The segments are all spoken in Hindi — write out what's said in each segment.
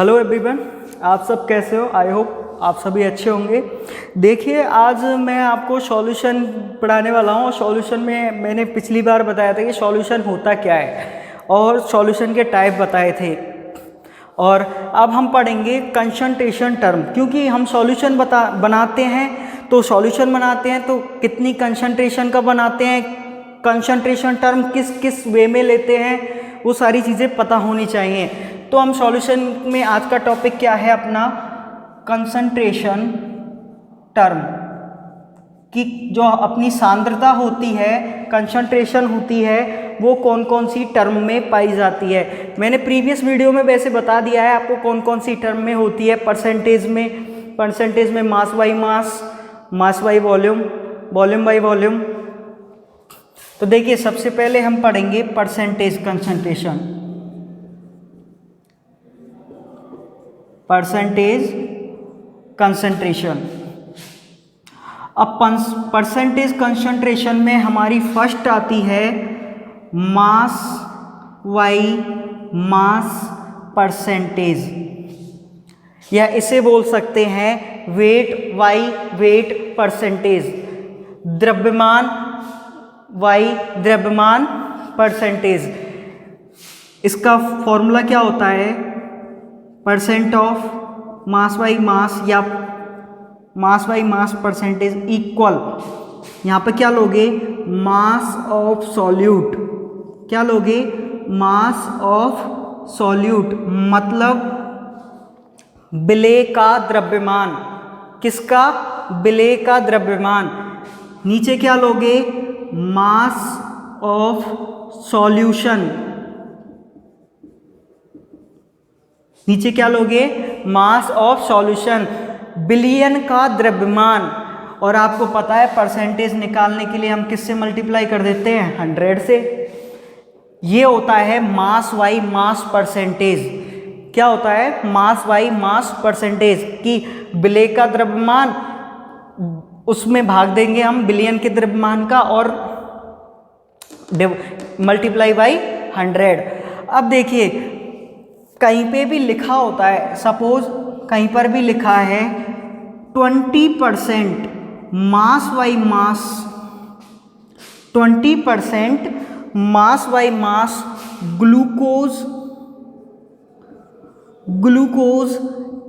हेलो एवरीवन, आप सब कैसे हो? आई होप आप सभी अच्छे होंगे। देखिए, आज मैं आपको सॉल्यूशन पढ़ाने वाला हूँ। सॉल्यूशन में मैंने पिछली बार बताया था कि सॉल्यूशन होता क्या है और सॉल्यूशन के टाइप बताए थे। और अब हम पढ़ेंगे कंसंट्रेशन टर्म, क्योंकि हम सॉल्यूशन बनाते हैं तो कितनी कंसंट्रेशन का बनाते हैं, कंसंट्रेशन टर्म किस किस वे में लेते हैं, वो सारी चीज़ें पता होनी चाहिए। तो हम सॉल्यूशन में आज का टॉपिक क्या है अपना, कंसंट्रेशन टर्म की जो अपनी सांद्रता होती है, कंसंट्रेशन होती है, वो कौन कौन सी टर्म में पाई जाती है। मैंने प्रीवियस वीडियो में वैसे बता दिया है आपको कौन कौन सी टर्म में होती है। परसेंटेज में मास by mass, mass by volume, volume by volume. तो देखिए, सबसे पहले हम पढ़ेंगे परसेंटेज कंसंट्रेशन। Percentage concentration. अब परसेंटेज कंसंट्रेशन में हमारी फर्स्ट आती है मास बाई मास परसेंटेज, या इसे बोल सकते हैं वेट बाई वेट परसेंटेज, द्रव्यमान बाई द्रव्यमान परसेंटेज। इसका फॉर्मूला क्या होता है, percent of mass by mass या mass by mass percentage equal, यहाँ पे क्या लोगे, मास ऑफ सॉल्यूट। क्या लोगे, मास ऑफ सॉल्यूट, मतलब विलेय का द्रव्यमान। किसका? विलेय का द्रव्यमान। नीचे क्या लोगे, मास ऑफ सॉल्यूशन। नीचे क्या लोगे, मास ऑफ सॉल्यूशन, बिलियन का द्रव्यमान। और आपको पता है परसेंटेज निकालने के लिए हम किससे मल्टीप्लाई कर देते हैं, 100 से। ये होता है मास बाई मास परसेंटेज। क्या होता है, मास बाई मास परसेंटेज, कि विलेय का द्रव्यमान उसमें भाग देंगे हम बिलियन के द्रव्यमान का और मल्टीप्लाई बाई 100। अब देखिए, कहीं पे भी लिखा होता है, सपोज कहीं पर भी लिखा है 20% मास by mass, 20% mass by mass glucose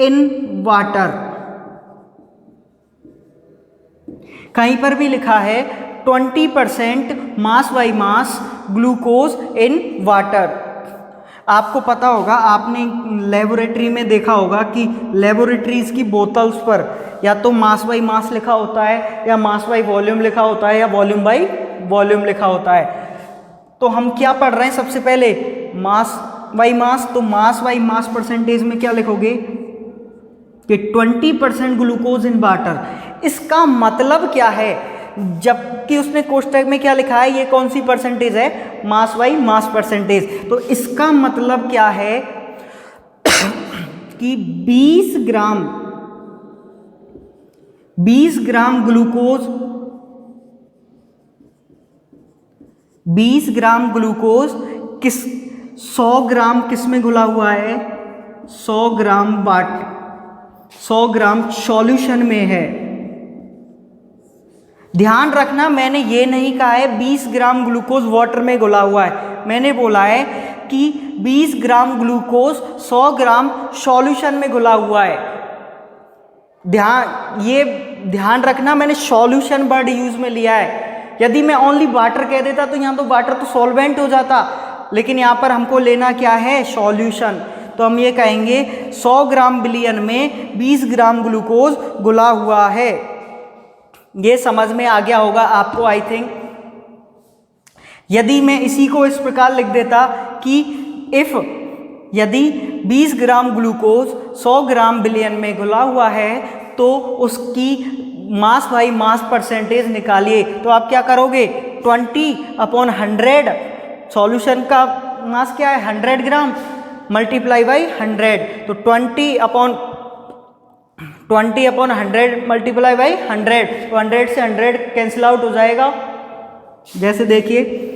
in water. कहीं पर भी लिखा है 20% मास by mass glucose in water. आपको पता होगा, आपने लेबोरेटरी में देखा होगा कि लेबोरेटरीज की बोतल्स पर या तो मास बाई मास लिखा होता है, या मास बाई वॉल्यूम लिखा होता है, या वॉल्यूम बाई वॉल्यूम लिखा होता है। तो हम क्या पढ़ रहे हैं, सबसे पहले मास बाई मास। तो मास बाई मास परसेंटेज में क्या लिखोगे कि 20% ग्लूकोज इन वाटर। इसका मतलब क्या है, जबकि उसने कोष्टक में क्या लिखा है, ये कौन सी परसेंटेज है, मास बाई मास परसेंटेज। तो इसका मतलब क्या है कि 20 ग्राम ग्लूकोज, 20 ग्राम ग्लूकोज 100 ग्राम किस में घुला हुआ है, 100 ग्राम सॉल्यूशन में है। ध्यान रखना, मैंने ये नहीं कहा है 20 ग्राम ग्लूकोज वाटर में घुला हुआ है, मैंने बोला है कि 20 ग्राम ग्लूकोज 100 ग्राम सॉल्यूशन में घुला हुआ है। ध्यान रखना, मैंने सॉल्यूशन वर्ड यूज में लिया है। यदि मैं ओनली वाटर कह देता तो यहाँ तो वाटर तो सॉल्वेंट हो जाता, लेकिन यहाँ पर हमको लेना क्या है, सॉल्यूशन। तो हम ये कहेंगे 100 ग्राम बिलियन में 20 ग्राम ग्लूकोज घुला हुआ है। ये समझ में आ गया होगा आपको, आई थिंक। यदि मैं इसी को इस प्रकार लिख देता कि यदि 20 ग्राम ग्लूकोज 100 ग्राम बिलियन में घुला हुआ है तो उसकी मास बाई मास परसेंटेज निकालिए। तो आप क्या करोगे, 20/100, सॉल्यूशन का मास क्या है 100 ग्राम, मल्टीप्लाई बाई 100। तो 20/100 मल्टीप्लाई बाई 100, तो 100 से 100 कैंसिल आउट हो जाएगा। जैसे देखिए,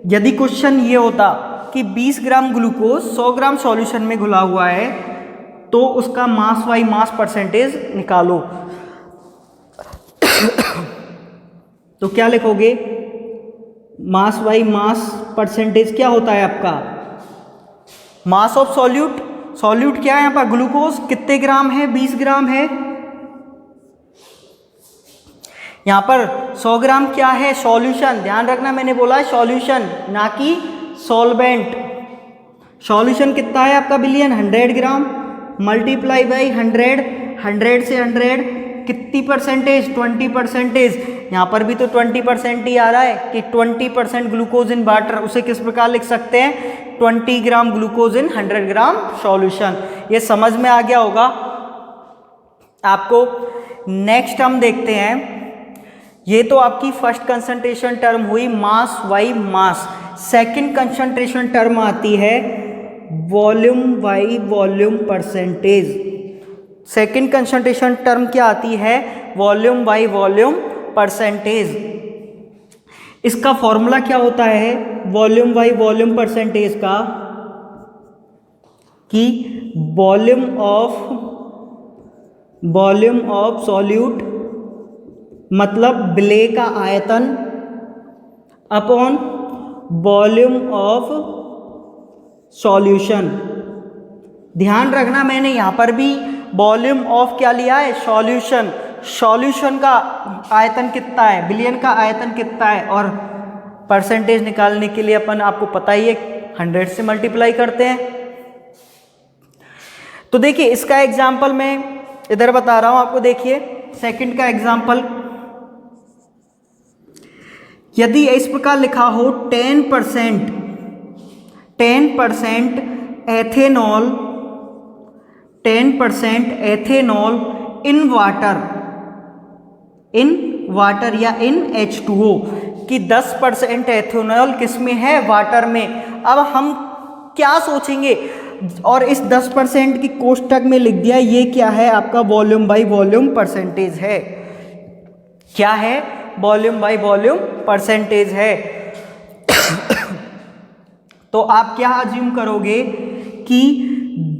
यदि क्वेश्चन ये होता कि 20 ग्राम ग्लूकोज 100 ग्राम सॉल्यूशन में घुला हुआ है तो उसका मास बाई मास परसेंटेज निकालो। तो क्या लिखोगे, मास बाई मास परसेंटेज क्या होता है आपका, मास ऑफ सॉल्यूट। सॉल्यूट क्या है यहाँ पर, ग्लूकोज कितने ग्राम है, 20 ग्राम है। यहाँ पर 100 ग्राम क्या है, सॉल्यूशन। ध्यान रखना मैंने बोला है सॉल्यूशन ना कि सॉल्वेंट। सॉल्यूशन कितना है आपका बिलियन, 100 ग्राम मल्टीप्लाई बाई 100, 100 से 100 कितनी परसेंटेज, 20%। यहाँ पर भी तो 20% ही आ रहा है कि 20% ग्लूकोज इन वाटर। उसे किस प्रकार लिख सकते हैं, 20 gram glucose in 100 gram solution. ये समझ में आ गया होगा आपको। नेक्स्ट हम देखते हैं, ये तो आपकी फर्स्ट कंसंट्रेशन टर्म हुई मास by mass. Second concentration term आती है volume by volume percentage. Second concentration term क्या आती है, वॉल्यूम बाई वॉल्यूम परसेंटेज। इसका फॉर्मूला क्या होता है वॉल्यूम बाई वॉल्यूम परसेंटेज का, कि वॉल्यूम ऑफ सॉल्यूट मतलब विलेय का आयतन अपॉन वॉल्यूम ऑफ सॉल्यूशन। ध्यान रखना मैंने यहाँ पर भी वॉल्यूम ऑफ क्या लिया है, सॉल्यूशन। सॉल्यूशन का आयतन कितना है, बिलियन का आयतन कितना है, और परसेंटेज निकालने के लिए अपन आपको पता ही है 100 से मल्टीप्लाई करते हैं। तो देखिए इसका एग्जाम्पल मैं इधर बता रहा हूं आपको। देखिए सेकंड का एग्जाम्पल, यदि इस प्रकार लिखा हो 10% एथेनॉल, 10% एथेनॉल इन वाटर या इन H2O, कि 10% एथेनॉल किसमें है, वाटर में। अब हम क्या सोचेंगे, और इस 10% की कोष्टक में लिख दिया, ये क्या है आपका वॉल्यूम बाई वॉल्यूम परसेंटेज है। क्या है, वॉल्यूम बाई वॉल्यूम परसेंटेज है। तो आप क्या अज्यूम करोगे कि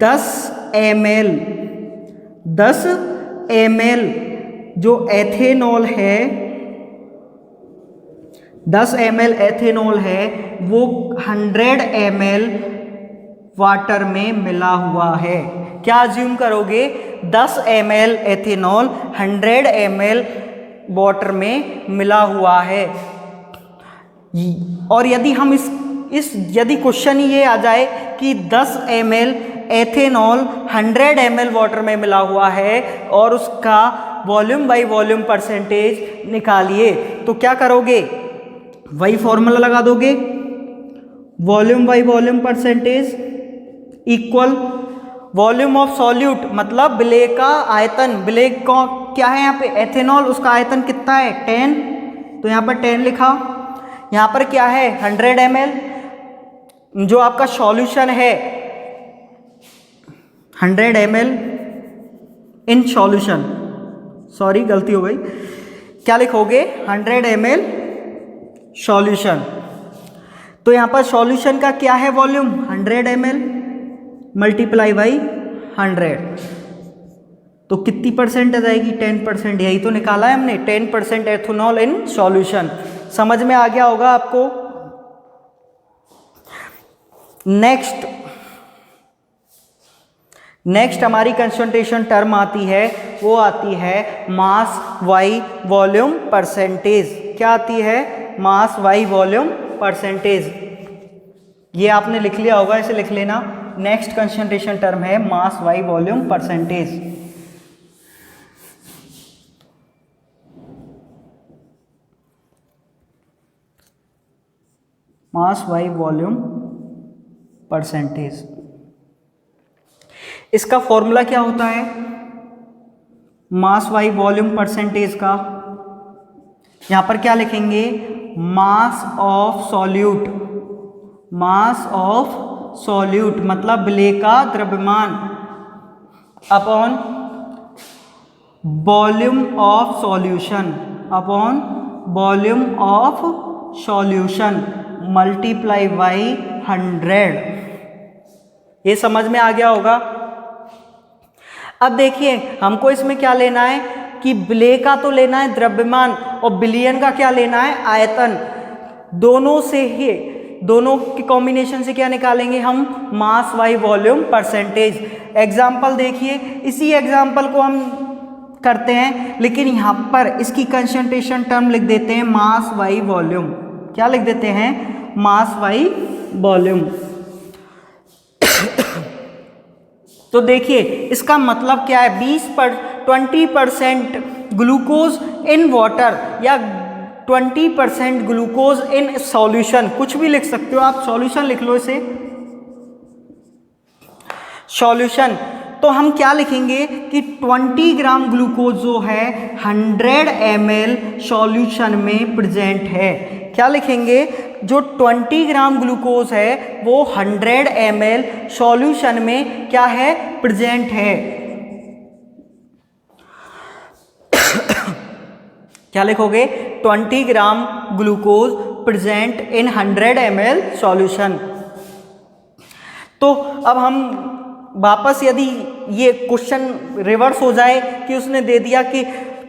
10 ml जो एथेनॉल है, 10 ml एथेनॉल है, वो 100 ml वाटर में मिला हुआ है। क्या अज्यूम करोगे, 10 ml एथेनॉल 100 ml वाटर में मिला हुआ है। और यदि हम यदि क्वेश्चन ये आ जाए कि 10 ml एथेनॉल 100 ml वाटर में मिला हुआ है और उसका वॉल्यूम बाई वॉल्यूम परसेंटेज निकालिए, तो क्या करोगे, वही फॉर्मूला लगा दोगे, volume by volume percentage equal volume of solute मतलब विलेय का आयतन। विलेय का क्या है यहाँ पे, एथेनॉल, उसका आयतन कितना है 10, तो यहाँ पर 10 लिखा। यहाँ पर क्या है 100 ml, जो आपका सॉल्यूशन है 100 ml इन सॉल्यूशन, सॉरी गलती हो गई, क्या लिखोगे 100 ml सॉल्यूशन। तो यहाँ पर सॉल्यूशन का क्या है वॉल्यूम 100 ml मल्टीप्लाई बाई 100, तो कितनी परसेंट आ जाएगी 10%। यही तो निकाला है हमने, 10% एथेनॉल इन सॉल्यूशन। समझ में आ गया होगा आपको। नेक्स्ट हमारी कंसंट्रेशन टर्म आती है, वो आती है मास बाई वॉल्यूम परसेंटेज। क्या आती है, मास बाई वॉल्यूम परसेंटेज। ये आपने लिख लिया होगा, इसे लिख लेना। नेक्स्ट कंसंट्रेशन टर्म है mass by volume percentage. Mass by volume percentage, इसका फॉर्मूला क्या होता है मास बाई वॉल्यूम परसेंटेज का। यहां पर क्या लिखेंगे, mass of solute, mass of solute मतलब विलेय का द्रव्यमान upon volume of solution, upon volume of solution multiply by 100। ये समझ में आ गया होगा। अब देखिए हमको इसमें क्या लेना है कि विलेय का तो लेना है द्रव्यमान और बिलियन का क्या लेना है आयतन। दोनों से ही, दोनों के कॉम्बिनेशन से क्या निकालेंगे हम, mass by volume percentage. Example देखिए, इसी एग्जाम्पल को हम करते हैं, लेकिन यहाँ पर इसकी कंसंट्रेशन टर्म लिख देते हैं मास बाई वॉल्यूम। क्या लिख देते हैं, मास बाई वॉल्यूम। तो देखिए इसका मतलब क्या है, 20% ग्लूकोज इन वाटर या 20% ग्लूकोज इन सॉल्यूशन, कुछ भी लिख सकते हो आप, सॉल्यूशन लिख लो इसे, सॉल्यूशन। तो हम क्या लिखेंगे कि 20 ग्राम ग्लूकोज जो है 100 ml सॉल्यूशन में प्रेजेंट है। क्या लिखेंगे, जो 20 ग्राम ग्लूकोज है वो 100 ml सॉल्यूशन में क्या है, प्रेजेंट है। क्या लिखोगे, 20 gram glucose present in 100 ml solution. तो अब हम वापस, यदि ये क्वेश्चन रिवर्स हो जाए कि उसने दे दिया कि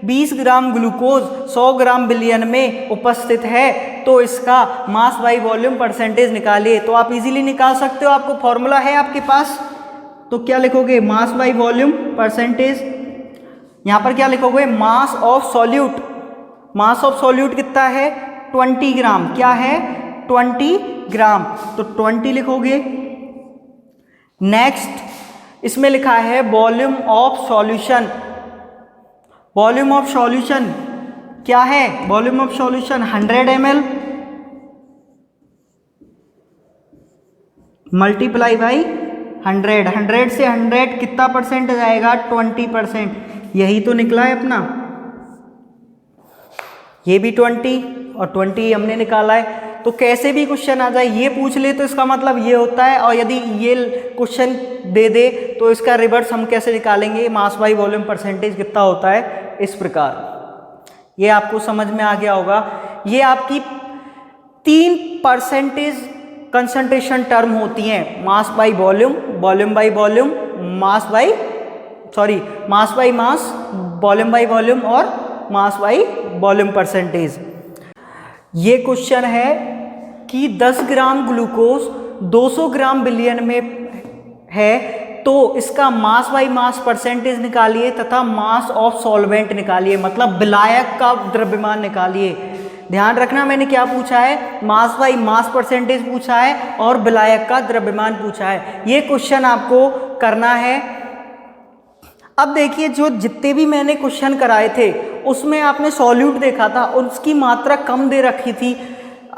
20 ग्राम ग्लूकोज 100 ग्राम बिलियन में उपस्थित है, तो इसका मास बाई वॉल्यूम परसेंटेज निकालिए, तो आप इजीली निकाल सकते हो, आपको फॉर्मूला है आपके पास। तो क्या लिखोगे, मास बाई वॉल्यूम परसेंटेज। यहाँ पर क्या लिखोगे, mass of solute. Mass of solute कितना है, 20 ग्राम। क्या है, 20 ग्राम, तो 20 लिखोगे। नेक्स्ट इसमें लिखा है volume of solution. Volume of solution क्या है, volume of solution 100 ml multiply by 100। 100 से 100 कितना परसेंट जाएगा, 20%। यही तो निकला है अपना, ये भी 20 और 20 हमने निकाला है। तो कैसे भी क्वेश्चन आ जाए, ये पूछ ले तो इसका मतलब ये होता है, और यदि ये क्वेश्चन दे दे तो इसका रिवर्स हम कैसे निकालेंगे, मास बाई वॉल्यूम परसेंटेज कितना होता है, इस प्रकार। ये आपको समझ में आ गया होगा। ये आपकी 3 परसेंटेज कंसंट्रेशन टर्म होती हैं, mass by volume, volume by volume, mass by mass, volume by volume और मास बाई वॉल्यूम परसेंटेज। ये क्वेश्चन है कि 10 ग्राम ग्लूकोज 200 ग्राम बिलियन में है, तो इसका मास बाई मास परसेंटेज निकालिए तथा मास ऑफ सॉल्वेंट निकालिए, मतलब विलायक का द्रव्यमान निकालिए। ध्यान रखना मैंने क्या पूछा है, मास बाई मास परसेंटेज पूछा है और विलायक का द्रव्यमान पूछा है। ये क्वेश्चन आपको करना है। अब देखिए, जो जितने भी मैंने क्वेश्चन कराए थे उसमें आपने सॉल्यूट देखा था, उसकी मात्रा कम दे रखी थी।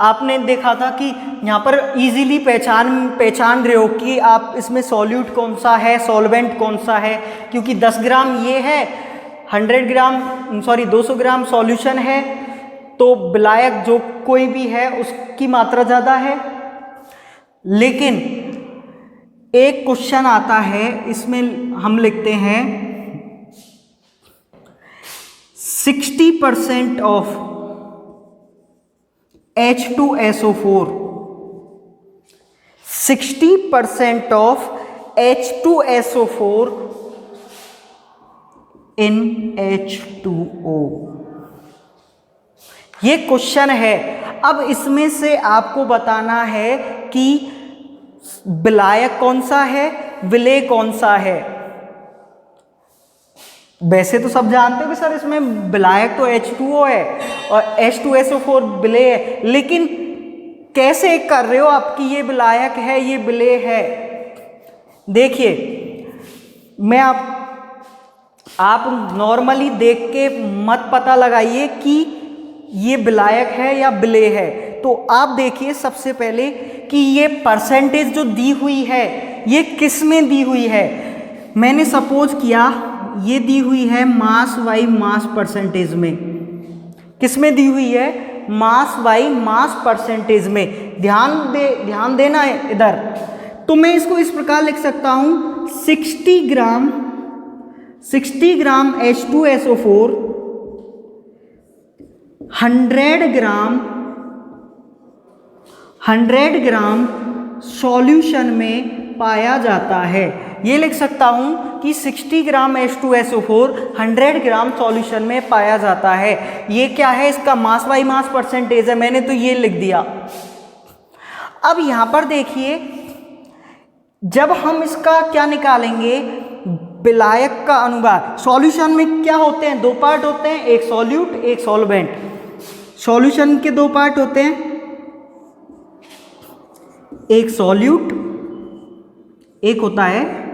आपने देखा था कि यहाँ पर इजीली पहचान रहे हो कि आप इसमें सॉल्यूट कौन सा है, सॉल्वेंट कौन सा है, क्योंकि 10 ग्राम ये है, 200 ग्राम सॉल्यूशन है, तो विलायक जो कोई भी है उसकी मात्रा ज़्यादा है। लेकिन एक क्वेश्चन आता है, इसमें हम लिखते हैं 60% of H2SO4, 60% of H2SO4 in H2O। ये क्वेश्चन है। अब इसमें से आपको बताना है कि विलायक कौन सा है, विलेय कौन सा है। वैसे तो सब जानते हो कि सर इसमें विलायक तो H2O है और H2SO4 विलेय है, लेकिन कैसे कर रहे हो आप कि ये विलायक है ये विलेय है। देखिए, मैं आप नॉर्मली देख के मत पता लगाइए कि ये विलायक है या विलेय है। तो आप देखिए सबसे पहले कि ये परसेंटेज जो दी हुई है ये किस में दी हुई है। मैंने सपोज किया ये दी हुई है मास बाई मास परसेंटेज में। किस में दी हुई है, मास बाई मास परसेंटेज में। ध्यान देना है इधर। तो मैं इसको इस प्रकार लिख सकता हूं 60 ग्राम H2SO4 100 ग्राम सॉल्यूशन में पाया जाता है। ये लिख सकता हूँ कि 60 ग्राम H2SO4 100 ग्राम सॉल्यूशन में पाया जाता है। ये क्या है, इसका मास बाई मास परसेंटेज है, मैंने तो ये लिख दिया। अब यहाँ पर देखिए, जब हम इसका क्या निकालेंगे, विलायक का अनुभाग। सॉल्यूशन में क्या होते हैं, दो पार्ट होते हैं, एक सॉल्यूट एक सॉल्वेंट। सॉल्यूशन के दो पार्ट होते हैं, एक सॉल्यूट, एक होता है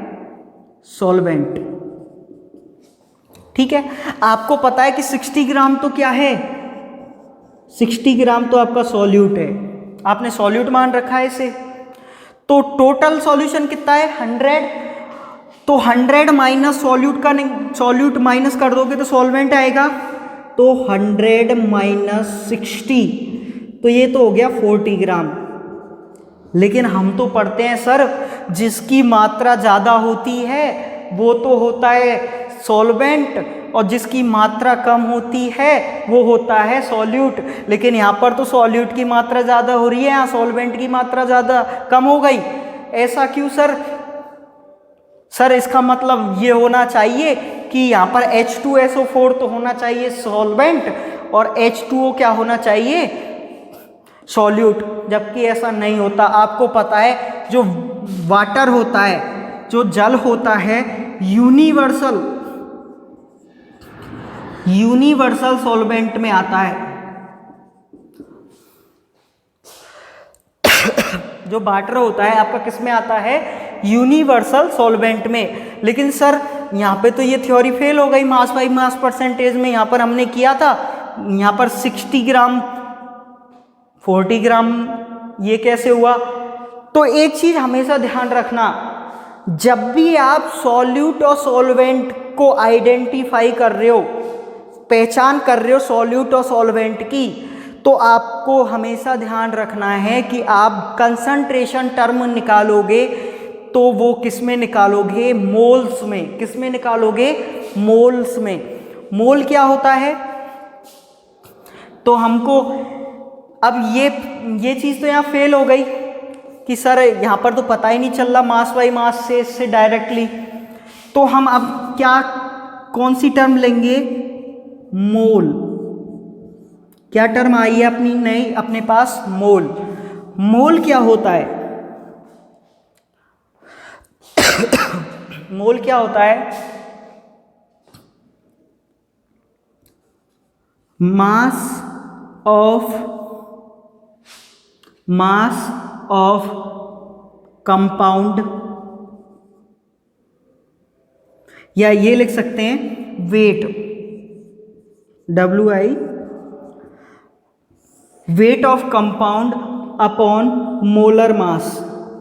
सॉल्वेंट। ठीक है, आपको पता है कि 60 ग्राम तो क्या है, 60 ग्राम तो आपका सॉल्यूट है, आपने सॉल्यूट मान रखा है इसे। तो टोटल सॉल्यूशन कितना है 100, तो 100 माइनस सॉल्यूट का, सॉल्यूट माइनस कर दोगे तो सॉल्वेंट आएगा, तो 100 माइनस 60, तो ये तो हो गया 40 ग्राम। लेकिन हम तो पढ़ते हैं सर, जिसकी मात्रा ज़्यादा होती है वो तो होता है सॉल्वेंट, और जिसकी मात्रा कम होती है वो होता है सॉल्यूट। लेकिन यहाँ पर तो सॉल्यूट की मात्रा ज़्यादा हो रही है, यहाँ सॉल्वेंट की मात्रा ज़्यादा कम हो गई। ऐसा क्यों सर? सर इसका मतलब ये होना चाहिए कि यहाँ पर H2SO4 तो होना चाहिए सॉल्वेंट, और H2O क्या होना चाहिए, सॉल्यूट, जबकि ऐसा नहीं होता। आपको पता है जो वाटर होता है, जो जल होता है, यूनिवर्सल सॉल्वेंट में आता है। जो वाटर होता है आपका किस में आता है, यूनिवर्सल सॉल्वेंट में। लेकिन सर यहाँ पे तो ये थ्योरी फेल हो गई मास बाई मास परसेंटेज में। यहाँ पर हमने किया था, यहाँ पर 60 ग्राम 40 ग्राम, ये कैसे हुआ? तो एक चीज हमेशा ध्यान रखना, जब भी आप सॉल्यूट और सॉल्वेंट को आइडेंटिफाई कर रहे हो, पहचान कर रहे हो सॉल्यूट और सॉल्वेंट की, तो आपको हमेशा ध्यान रखना है कि आप कंसंट्रेशन टर्म निकालोगे तो वो किस में निकालोगे, मोल्स में। किस में निकालोगे, मोल्स में। मोल क्या होता है, तो हमको अब ये चीज़ तो यहाँ फेल हो गई कि सर यहाँ पर तो पता ही नहीं चल रहा मास बाई मास से इससे डायरेक्टली। तो हम अब क्या, कौन सी टर्म लेंगे, मोल। क्या टर्म आई है अपनी नई अपने पास, मोल। मोल क्या होता है, मोल क्या होता है, मास ऑफ कंपाउंड, या ये लिख सकते हैं weight, WI, weight of compound upon molar mass.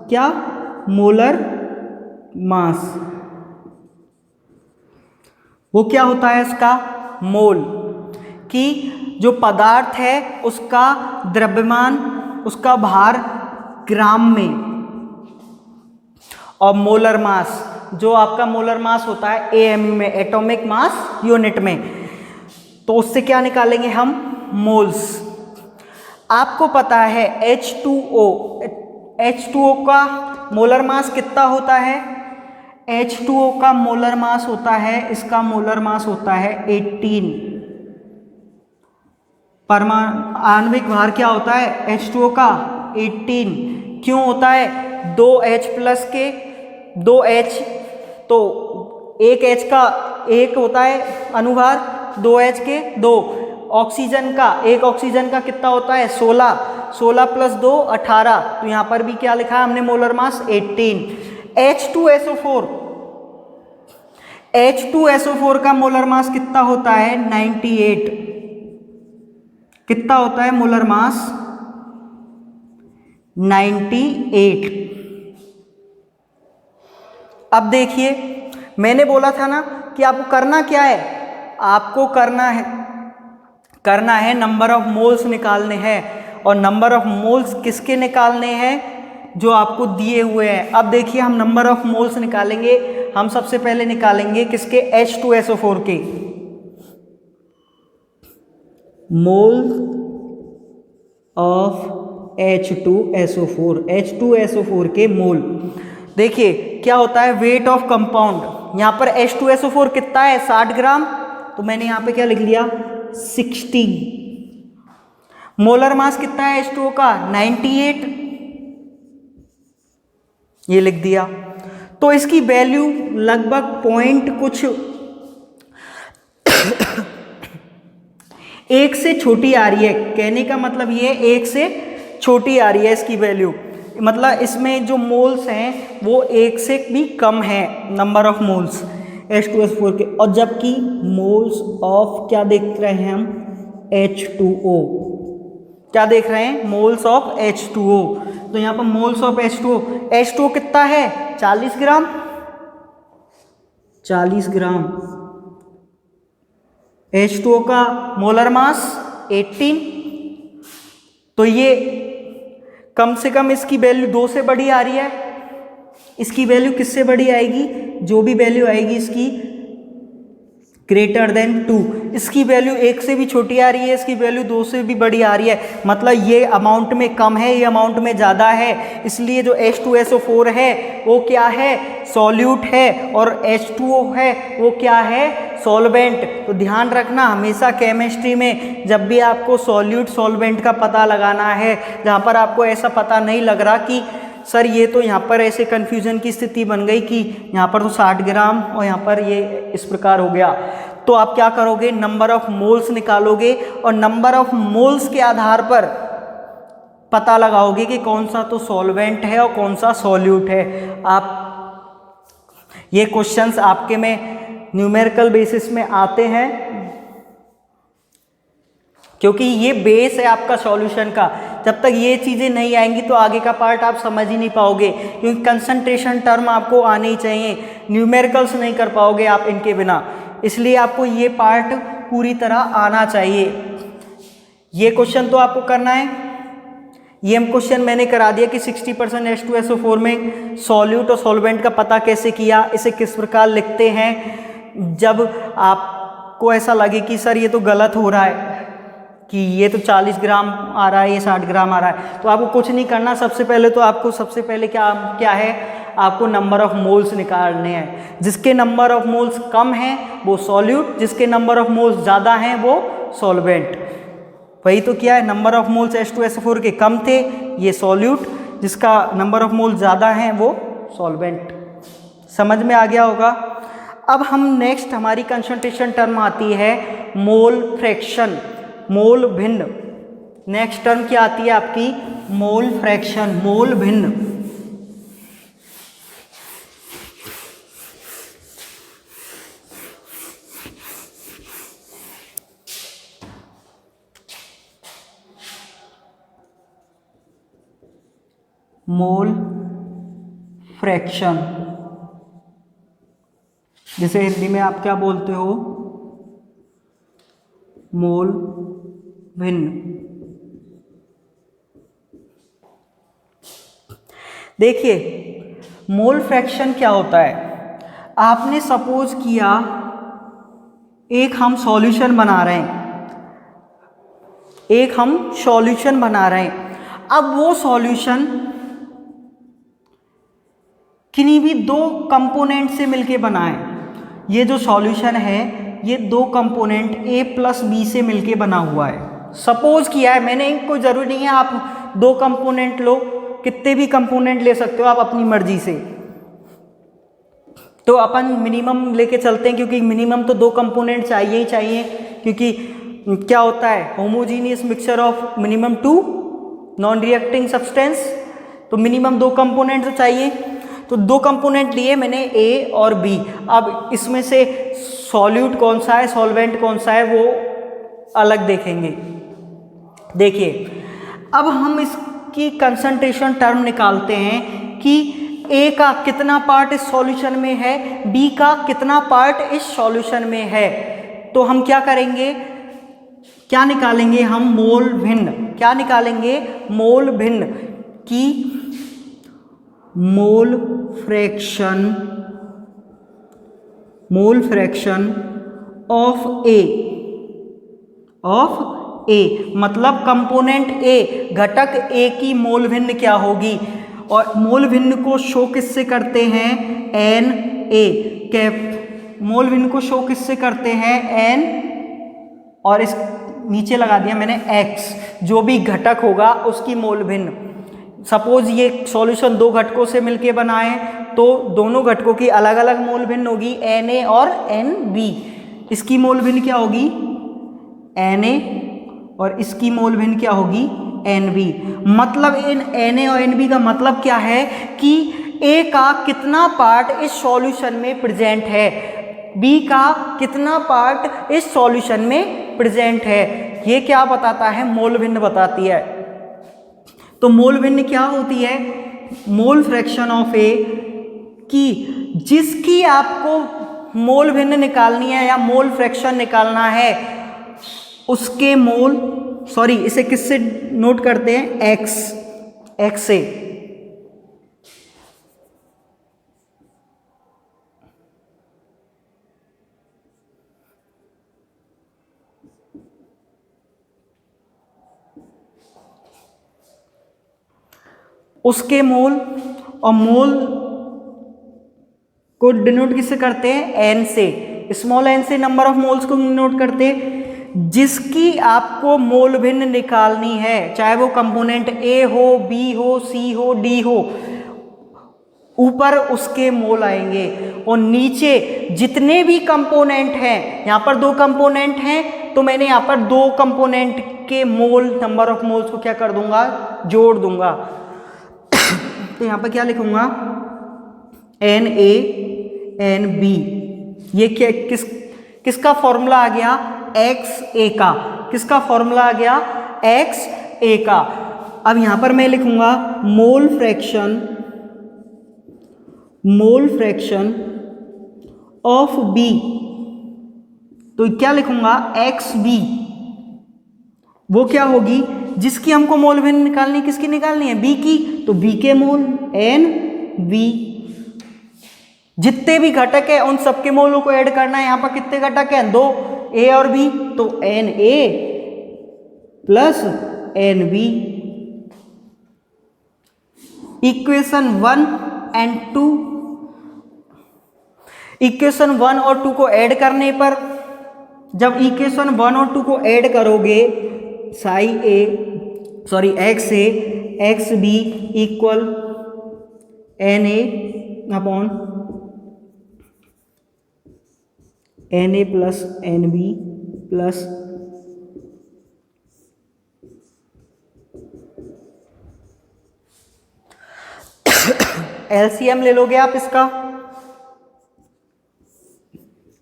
क्या, मोलर मास। वो क्या होता है इसका, मोल, कि जो पदार्थ है उसका द्रव्यमान, उसका भार ग्राम में, और मोलर मास, जो आपका मोलर मास होता है AMU में, एटॉमिक मास यूनिट में। तो उससे क्या निकालेंगे हम, मोल्स। आपको पता है H2O का मोलर मास कितना होता है, H2O का मोलर मास होता है, इसका मोलर मास होता है 18। आणविक भार क्या होता है H2O का, 18। क्यों होता है, 2H प्लस के 2H, तो एक H का एक होता है अनुभार, 2H के 2। ऑक्सीजन का, एक ऑक्सीजन का कितना होता है 16 प्लस 2 18। तो यहाँ पर भी क्या लिखा है हमने, मोलर मास 18। H2SO4 का मोलर मास कितना होता है 98। कितना होता है मोलर मास, 98। अब देखिए, मैंने बोला था ना कि आपको करना क्या है, आपको करना है नंबर ऑफ मोल्स निकालने हैं। और नंबर ऑफ मोल्स किसके निकालने हैं, जो आपको दिए हुए हैं। अब देखिए हम नंबर ऑफ मोल्स निकालेंगे। हम सबसे पहले निकालेंगे किसके, H2SO4 के। मोल ऑफ H2SO4 के मोल। देखिए क्या होता है वेट ऑफ कंपाउंड, यहाँ पर H2SO4 कितना है 60 ग्राम, तो मैंने यहाँ पे क्या लिख लिया 60। मोलर मास कितना है H2O का 98, ये लिख दिया। तो इसकी वैल्यू लगभग पॉइंट कुछ एक से छोटी आ रही है, कहने का मतलब ये एक से छोटी आ रही है इसकी वैल्यू, मतलब इसमें जो मोल्स हैं वो एक से भी कम है नंबर ऑफ मोल्स H2SO4 के, और जबकि मोल्स ऑफ क्या देख रहे हैं हम H2O, क्या देख रहे हैं मोल्स ऑफ H2O। तो यहाँ पर मोल्स ऑफ H2O कितना है 40 ग्राम, 40 ग्राम। H2O का मोलर मास 18, तो ये कम से कम इसकी वैल्यू 2 से बड़ी आ रही है, इसकी वैल्यू किससे बड़ी आएगी, जो भी वैल्यू आएगी इसकी ग्रेटर देन 2, इसकी वैल्यू 1 से भी छोटी आ रही है, इसकी वैल्यू 2 से भी बड़ी आ रही है, मतलब ये अमाउंट में कम है, ये अमाउंट में ज़्यादा है, इसलिए जो H2SO4 है वो क्या है सॉल्यूट है, और H2O है वो क्या है सॉल्वेंट। तो ध्यान रखना हमेशा केमिस्ट्री में जब भी आपको सॉल्यूट सॉल्वेंट का पता लगाना है, जहाँ पर आपको ऐसा पता नहीं लग रहा कि सर ये तो यहाँ पर ऐसे कन्फ्यूज़न की स्थिति बन गई कि यहाँ पर तो 60 ग्राम और यहाँ पर ये इस प्रकार हो गया, तो आप क्या करोगे नंबर ऑफ मोल्स निकालोगे और नंबर ऑफ मोल्स के आधार पर पता लगाओगे कि कौन सा तो सॉल्वेंट है और कौन सा सॉल्यूट है। आप ये क्वेश्चंस आपके में न्यूमेरिकल बेसिस में आते हैं, क्योंकि ये बेस है आपका सॉल्यूशन का। जब तक ये चीज़ें नहीं आएंगी तो आगे का पार्ट आप समझ ही नहीं पाओगे, क्योंकि कंसंट्रेशन टर्म आपको आने ही चाहिए, न्यूमेरिकल्स नहीं कर पाओगे आप इनके बिना, इसलिए आपको ये पार्ट पूरी तरह आना चाहिए। ये क्वेश्चन तो आपको करना है, ये क्वेश्चन मैंने करा दिया कि 60% H2SO4 में सॉल्यूट और सॉल्वेंट का पता कैसे किया, इसे किस प्रकार लिखते हैं। जब आपको ऐसा लगे कि सर ये तो गलत हो रहा है कि ये तो 40 ग्राम आ रहा है, ये 60 ग्राम आ रहा है, तो आपको कुछ नहीं करना, सबसे पहले क्या है आपको नंबर ऑफ मोल्स निकालने हैं। जिसके नंबर ऑफ मोल्स कम हैं वो सॉल्यूट, जिसके नंबर ऑफ मोल्स ज़्यादा हैं वो सॉल्वेंट। वही तो क्या है, नंबर ऑफ मोल्स H2SO4 के कम थे ये सॉल्यूट, जिसका नंबर ऑफ मोल्स ज़्यादा हैं वो सॉल्वेंट। समझ में आ गया होगा। अब हम नेक्स्ट हमारी कंसंट्रेशन टर्म आती है मोल फ्रैक्शन, मोल भिन्न। नेक्स्ट टर्म क्या आती है आपकी मोल फ्रैक्शन, मोल भिन्न। मोल फ्रैक्शन जिसे हिंदी में आप क्या बोलते हो मोल भिन्न। देखिए मोल फ्रैक्शन क्या होता है, आपने सपोज किया एक हम सॉल्यूशन बना रहे हैं, अब वो सॉल्यूशन किन्हीं भी 2 कंपोनेंट से मिलके बना है। ये जो सॉल्यूशन है ये 2 कंपोनेंट A प्लस B से मिलके बना हुआ है, सपोज किया है मैंने, कोई ज़रूरी नहीं है आप 2 कंपोनेंट लो, कितने भी कंपोनेंट ले सकते हो आप अपनी मर्जी से। तो अपन मिनिमम लेके चलते हैं, क्योंकि मिनिमम तो 2 कंपोनेंट चाहिए ही चाहिए, क्योंकि क्या होता है homogeneous mixture of minimum 2 non reacting substance, तो मिनिमम 2 कंपोनेंट तो चाहिए। तो 2 कंपोनेंट लिए मैंने A और B। अब इसमें से सॉल्यूट कौन सा है सॉल्वेंट कौन सा है वो अलग देखेंगे। देखिए अब हम इसकी कंसंट्रेशन टर्म निकालते हैं कि A का कितना पार्ट इस सॉल्यूशन में है, B का कितना पार्ट इस सॉल्यूशन में है। तो हम क्या करेंगे, क्या निकालेंगे हम मोल भिन्न, क्या निकालेंगे मोल भिन्न की मोल फ्रैक्शन ऑफ ए, मतलब कंपोनेंट A, घटक A की मोल भिन्न क्या होगी। और मोल भिन्न को शो किससे करते हैं, Na कैप। मोल भिन्न को शो किससे करते हैं, N और इस नीचे लगा दिया मैंने X, जो भी घटक होगा उसकी मोल भिन्न। सपोज ये सॉल्यूशन दो घटकों से मिलके बना है तो दोनों घटकों की अलग अलग मोल भिन्न होगी Na और Nb। इसकी मोल भिन्न क्या होगी, Na और इसकी मोल भिन्न क्या होगी, Nb। मतलब इन Na और Nb का मतलब क्या है कि A का कितना पार्ट इस सॉल्यूशन में प्रेजेंट है, B का कितना पार्ट इस सॉल्यूशन में प्रेजेंट है। ये क्या बताता है, मोल भिन्न बताती है। तो मोल भिन्न क्या होती है, मोल फ्रैक्शन ऑफ A की जिसकी आपको मोल भिन्न निकालनी है या मोल फ्रैक्शन निकालना है उसके मोल, सॉरी इसे किससे नोट करते हैं, X से। उसके मोल और मोल को डिनोट किससे करते हैं, N से। स्मॉल n से नंबर ऑफ मोल्स को डिनोट करते हैं जिसकी आपको मोल भिन्न निकालनी है, चाहे वो कंपोनेंट A हो, B हो, C हो, D हो, ऊपर उसके मोल आएंगे और नीचे जितने भी कंपोनेंट हैं, यहाँ पर दो कंपोनेंट हैं तो मैंने यहाँ पर दो कंपोनेंट के मोल, नंबर ऑफ मोल्स को क्या कर दूंगा, जोड़ दूंगा। तो यहाँ पर क्या लिखूंगा, NaNb। ये क्या, किसका फॉर्मूला आ गया, XA का। किसका फॉर्मूला आ गया, XA का। अब यहां पर मैं लिखूंगा मोल फ्रैक्शन ऑफ B। तो क्या लिखूंगा, XB। वो क्या होगी, जिसकी हमको मोल भिन्न निकालनी, किसकी निकालनी है, B की, तो B के मोल NB। जितने भी घटक है उन सबके मोलों को ऐड करना है। यहां पर कितने घटक हैं, दो, A और B, तो Na plus Nb। Equation 1 and 2, equation 1 और 2 को ऐड करने पर, जब इक्वेशन 1 और 2 को ऐड करोगे, XA XB equal Na upon Na plus Nb plus LCM ले लोगे आप इसका।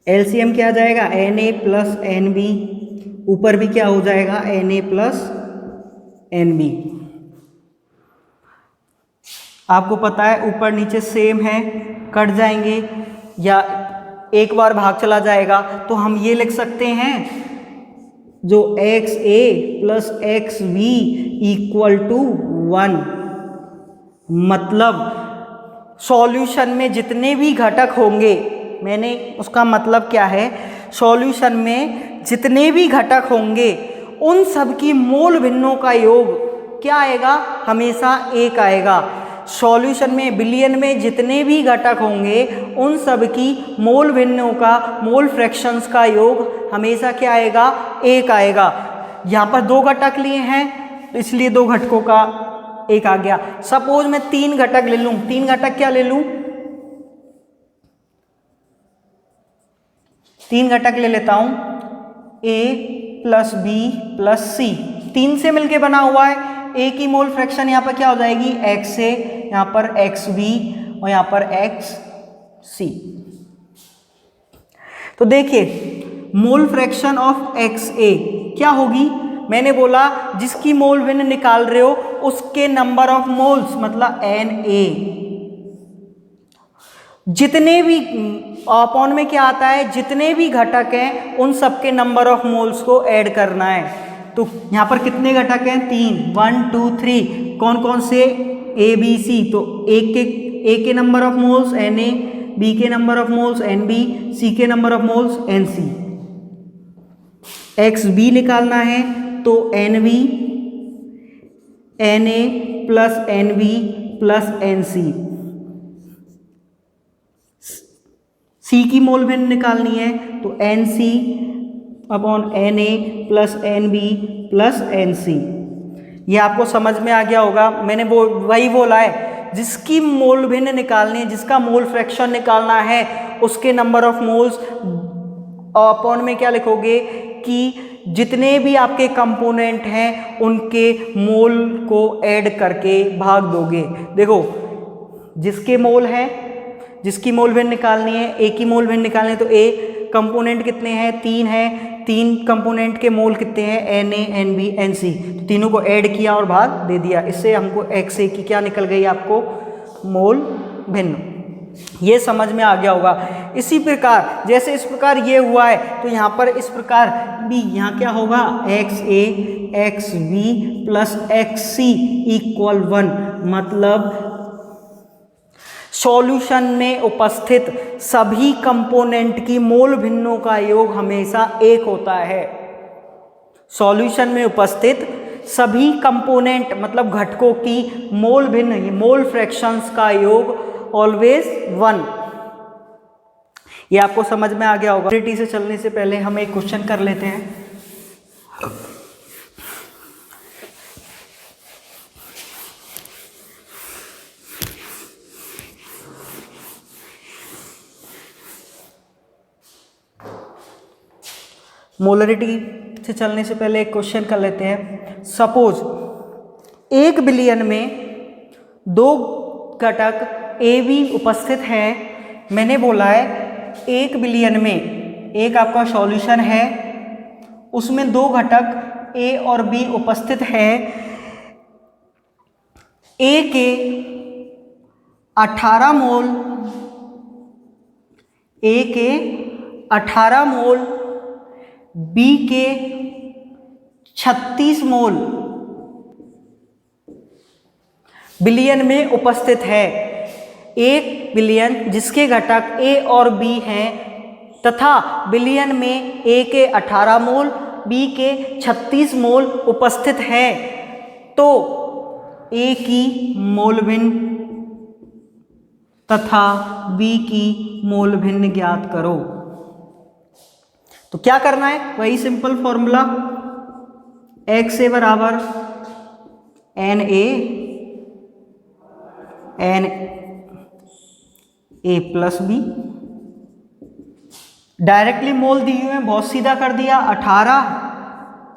LCM क्या आ जाएगा, Na प्लस Nb, ऊपर भी क्या हो जाएगा, Na प्लस Nb। आपको पता है ऊपर नीचे सेम है, कट जाएंगे या एक बार भाग चला जाएगा, तो हम ये लिख सकते हैं जो XA plus XB equal to 1। मतलब सॉल्यूशन में जितने भी घटक होंगे, मैंने उसका मतलब क्या है, सॉल्यूशन में जितने भी घटक होंगे उन सब की मोल भिन्नों का योग क्या आएगा, हमेशा एक आएगा। सॉल्यूशन में बिलियन में जितने भी घटक होंगे उन सब की मोल भिन्नों का, मोल फ्रैक्शंस का योग हमेशा क्या आएगा, एक आएगा। यहाँ पर दो घटक लिए हैं तो इसलिए दो घटकों का एक आ गया। सपोज मैं तीन घटक ले लूं, तीन घटक क्या ले लूं, तीन घटक ले लेता हूं, A plus B plus C, तीन से मिलके बना हुआ है। A की मोल फ्रैक्शन यहाँ पर क्या हो जाएगी, XA, यहाँ पर XB और यहाँ पर XC। तो देखिए मोल फ्रैक्शन ऑफ XA क्या होगी, मैंने बोला जिसकी मोल भिन्न निकाल रहे हो उसके नंबर ऑफ मोल्स, मतलब Na। जितने भी अपॉन में क्या आता है, जितने भी घटक हैं उन सबके नंबर ऑफ मोल्स को ऐड करना है। तो यहाँ पर कितने घटक हैं, तीन, 1 2 3। कौन कौन से, A B C। तो A के number of moles Na, B के number of moles Nb, C के number of moles Nc। XB निकालना है तो Nb Na plus Nb plus NC। C की मोल भिन्न निकालनी है तो NC upon Na plus NB plus NC। ये आपको समझ में आ गया होगा। मैंने वही बोला है, जिसकी मोल भिन्न निकालनी है, जिसका मोल फ्रैक्शन निकालना है, उसके नंबर ऑफ मोल्स अपॉन में क्या लिखोगे कि जितने भी आपके कंपोनेंट हैं उनके मोल को ऐड करके भाग दोगे। देखो, जिसके मोल हैं, जिसकी मोल भिन्न निकालनी है, ए की मोल भिन्न निकालनी है तो ए कंपोनेंट कितने हैं, 3 हैं, 3 कंपोनेंट के मोल कितने हैं, Na, Nb, Nc, तो तीनों को ऐड किया और भाग दे दिया। इससे हमको XA की क्या निकल गई आपको, मोल भिन्न। ये समझ में आ गया होगा। इसी प्रकार जैसे इस प्रकार ये हुआ है तो यहाँ पर इस प्रकार भी यहाँ क्या होगा, XA XB plus XC equal 1, मतलब सॉल्यूशन में उपस्थित सभी कंपोनेंट की मोल भिन्नों का योग हमेशा 1 होता है। सॉल्यूशन में उपस्थित सभी कंपोनेंट मतलब घटकों की मोल भिन्न, मोल फ्रैक्शंस का योग ऑलवेज 1। ये आपको समझ में आ गया होगा। मोलरिटी से चलने से पहले हम एक क्वेश्चन कर लेते हैं। मोलरिटी से चलने से पहले एक क्वेश्चन कर लेते हैं। सपोज 1 बिलियन में 2 घटक ए बी उपस्थित हैं। मैंने बोला है 1 बिलियन में एक आपका सॉल्यूशन है, उसमें 2 घटक ए और बी उपस्थित हैं। ए के 18 मोल, ए के 18 मोल, बी के 36 मोल बिलियन में उपस्थित है। 1 बिलियन जिसके घटक ए और बी हैं तथा बिलियन में ए के 18 मोल, बी के 36 मोल उपस्थित हैं, तो ए की मोल भिन्न तथा बी की मोल भिन्न ज्ञात करो। तो क्या करना है, वही सिंपल फॉर्मूला, XA बराबर Na प्लस बी। डायरेक्टली मोल दी हुई है, बहुत सीधा कर दिया। 18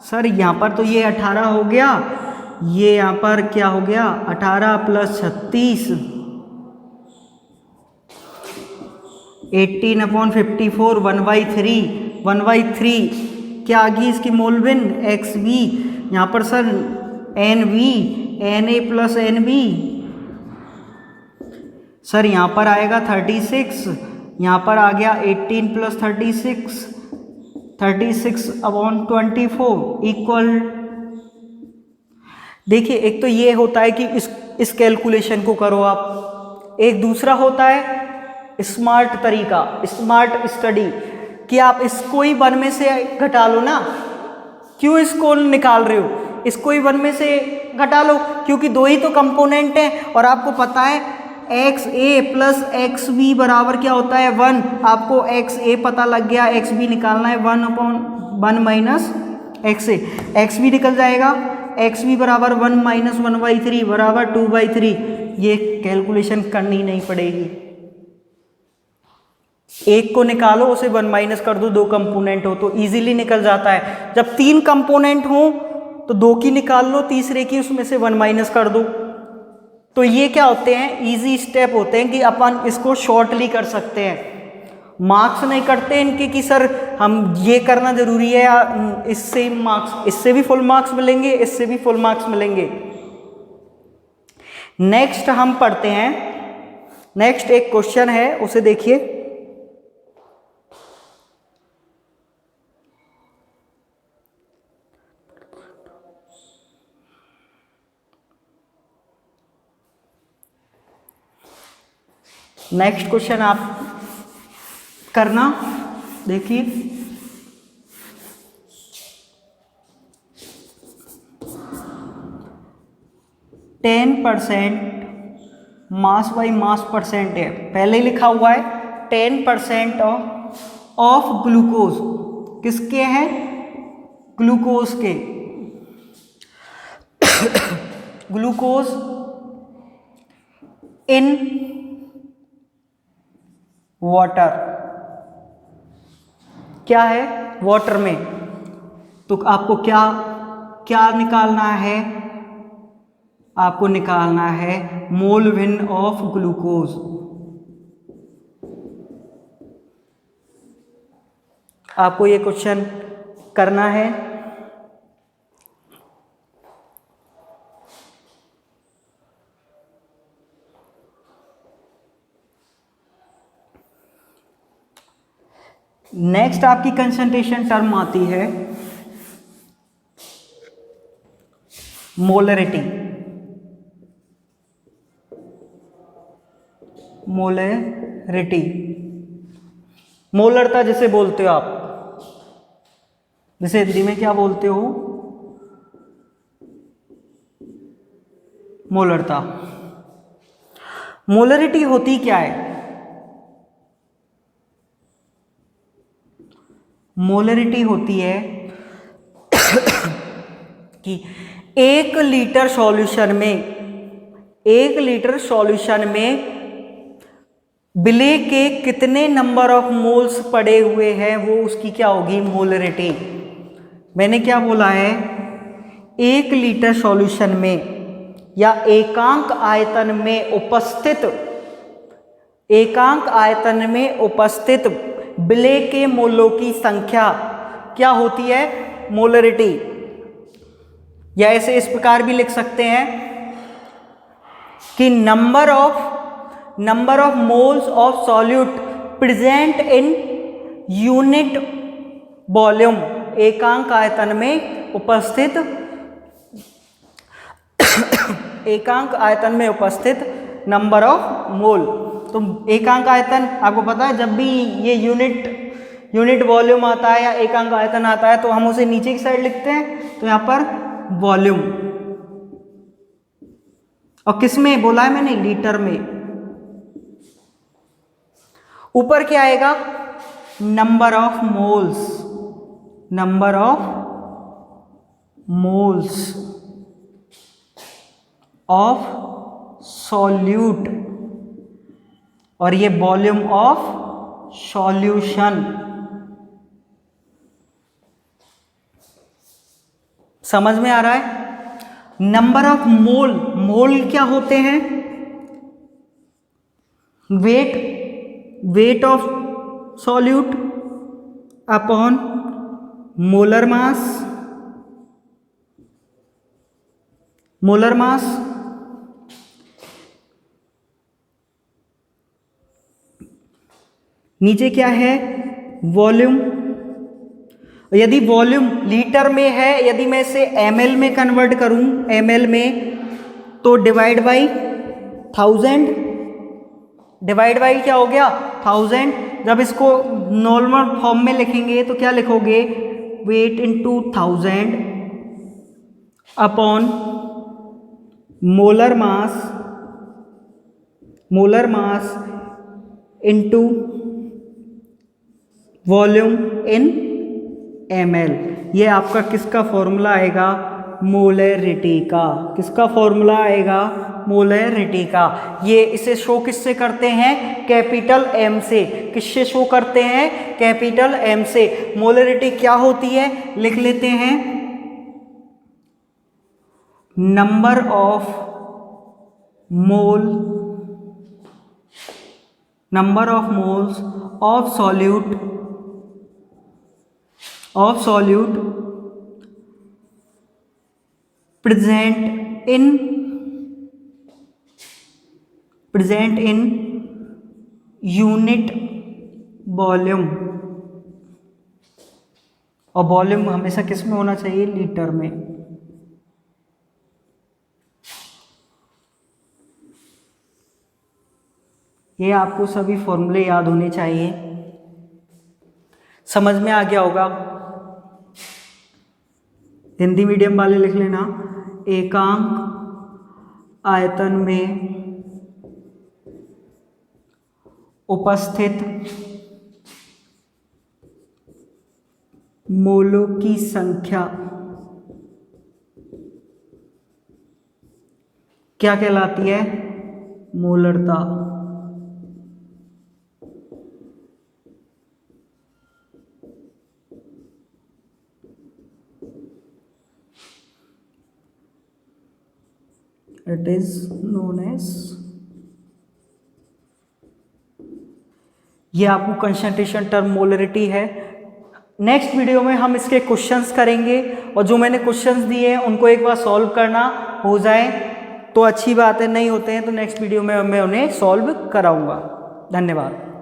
सर यहाँ पर तो ये 18 हो गया, ये यहाँ पर क्या हो गया 18 प्लस 36 18/54 1/3 क्या आ गई इसकी मोल भिन्न XB। यहाँ पर sir NB Na plus NB, sir यहाँ पर आएगा 36, यहाँ पर आ गया 18 प्लस 36/24 इक्वल। देखिए, एक तो ये होता है कि इस कैलकुलेशन को करो आप, एक दूसरा होता है स्मार्ट तरीका, स्मार्ट स्टडी, कि आप इसको ही 1 में से घटा लो ना। क्यों इसको निकाल रहे हो, इसको ही 1 में से घटा लो, क्योंकि 2 ही तो कंपोनेंट हैं और आपको पता है XA प्लस XB बराबर क्या होता है 1। आपको XA पता लग गया, XB निकालना है 1/1 माइनस XA, XB निकल जाएगा, XB बराबर 1 माइनस 1/3 बराबर 2/3। ये कैलकुलेशन करनी नहीं पड़ेगी, एक को निकालो उसे 1 माइनस कर दो, 2 कंपोनेंट हो तो इजीली निकल जाता है। जब 3 कंपोनेंट हो तो 2 की निकाल लो, तीसरे की उसमें से 1 माइनस कर दो। तो ये क्या होते हैं, इजी स्टेप होते हैं कि अपन इसको शॉर्टली कर सकते हैं। मार्क्स नहीं करते इनके कि सर हम ये करना जरूरी है या इससे मार्क्स, इससे भी फुल मार्क्स मिलेंगे, इससे भी फुल मार्क्स मिलेंगे। नेक्स्ट हम पढ़ते हैं, नेक्स्ट एक क्वेश्चन है उसे देखिए। नेक्स्ट क्वेश्चन आप करना, देखिए 10% मास बाई मास परसेंट है, पहले ही लिखा हुआ है 10% ऑफ ग्लूकोज, किसके हैं, ग्लूकोज के, ग्लूकोज इन वाटर, क्या है, वाटर में। तो आपको क्या क्या निकालना है, आपको निकालना है मोलविन ऑफ ग्लूकोज। आपको ये क्वेश्चन करना है। नेक्स्ट आपकी कंसंट्रेशन टर्म आती है मोलरिटी। मोलरिटी, मोलरता जिसे बोलते हो आप, जिसे हिंदी में क्या बोलते हो, मोलरता। मोलरिटी होती क्या है, मोलरिटी होती है कि 1 लीटर सॉल्यूशन में, 1 लीटर सॉल्यूशन में विलेय के कितने नंबर ऑफ मोल्स पड़े हुए हैं, वो उसकी क्या होगी, मोलरिटी। मैंने क्या बोला है, 1 लीटर सॉल्यूशन में या एकांक आयतन में उपस्थित, एकांक आयतन में उपस्थित विलेय के मोलों की संख्या क्या होती है, मोलरिटी। या ऐसे इस प्रकार भी लिख सकते हैं कि number of moles of solute present in unit volume, एकांक आयतन में उपस्थित, एकांक आयतन में उपस्थित नंबर ऑफ मोल। तो एकांक आयतन आपको पता है, जब भी ये यूनिट वॉल्यूम आता है या एकांक आयतन आता है तो हम उसे नीचे की साइड लिखते हैं, तो यहां पर वॉल्यूम, और किस में बोला है मैंने, लीटर में। ऊपर क्या आएगा, number of moles, number of moles of solute, और ये वॉल्यूम ऑफ सॉल्यूशन। समझ में आ रहा है। नंबर ऑफ मोल, मोल क्या होते हैं, weight of solute upon molar mass, molar mass नीचे क्या है, वॉल्यूम। यदि वॉल्यूम लीटर में है, यदि मैं इसे ml में कन्वर्ट करूं, ml में, तो डिवाइड बाई 1000, डिवाइड बाई क्या हो गया, 1000। जब इसको नॉर्मल फॉर्म में लिखेंगे तो क्या लिखोगे, वेट इनटू 1000 अपॉन मोलर मास, मोलर मास इनटू वॉल्यूम इन ml। ये आपका किसका फॉर्मूला आएगा, मोलरिटी का। किसका फॉर्मूला आएगा, मोलरिटी का। ये इसे शो किससे करते हैं, कैपिटल M से। किससे शो करते हैं, कैपिटल M से। मोलरिटी क्या होती है, लिख लेते हैं, number of mole, number of moles of solute, of solute present in unit volume. और वॉल्यूम हमेशा किस में होना चाहिए, लीटर में। ये आपको सभी फॉर्मूले याद होने चाहिए। समझ में आ गया होगा। हिंदी मीडियम वाले लिख लेना, एकांक आयतन में उपस्थित मोलों की संख्या क्या कहलाती है? मोलरता। इट इज नोन एज, ये आपको कंसंट्रेशन टर्म मोलरिटी है। नेक्स्ट वीडियो में हम इसके क्वेश्चंस करेंगे और जो मैंने क्वेश्चंस दिए हैं उनको एक बार सॉल्व करना हो जाए तो अच्छी बात है, नहीं होते हैं तो नेक्स्ट वीडियो में मैं उन्हें सॉल्व कराऊंगा। धन्यवाद।